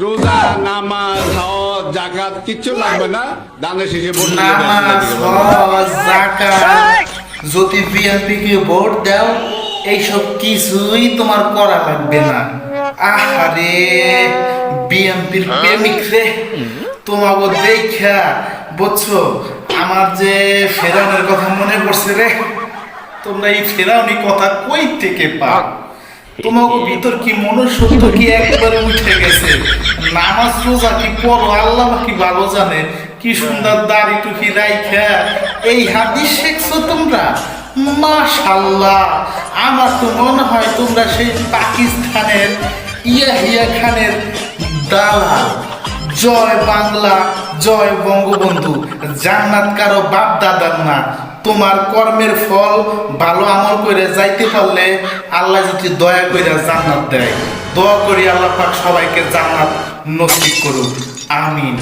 রোজা নামাজ হজ যাকাত কিচ্ছু লাগবে না, দানের শেষে ভোট দিলে নামাজ হজ যাকাত যদি বিএনপিকে ভোট দাও এইসব কিছুই তোমার করা লাগবে না। আহারে বিএনপির প্রেমিক রে, তোমাকে দেখা বুঝছো আমার যে ফেরাউনের কথা মনে পড়ছে রে। তোমরা এই ফেরাউনি কথা কই থেকে পাও? তোমাকে ভিতর কি মনুষ্যত্ব কি একবারে উঠে গেছে? নামাজ রোজা কি পড়ো, আল্লাহ কি ভালো জানে। কি সুন্দর দাড়ি টুকি রাইখা এই হাদিস শিখছো তোমরা, মাশাআল্লাহ। আমার তো মনে হয় তোমরা সেই পাকিস্তানের ইয়াহিয়া খানের দালাল। জয় বাংলা, জয় বঙ্গবন্ধু। জান্নাত কারো বাপ দাদার না, তোমার কর্মের ফল ভালো আমল করে যাইতে পারলে আল্লাহ যদি দয়া করে জান্নাত দেয়। দোয়া করি আল্লাহ পাক সবাইকে জান্নাত নসিব করুক, আমিন।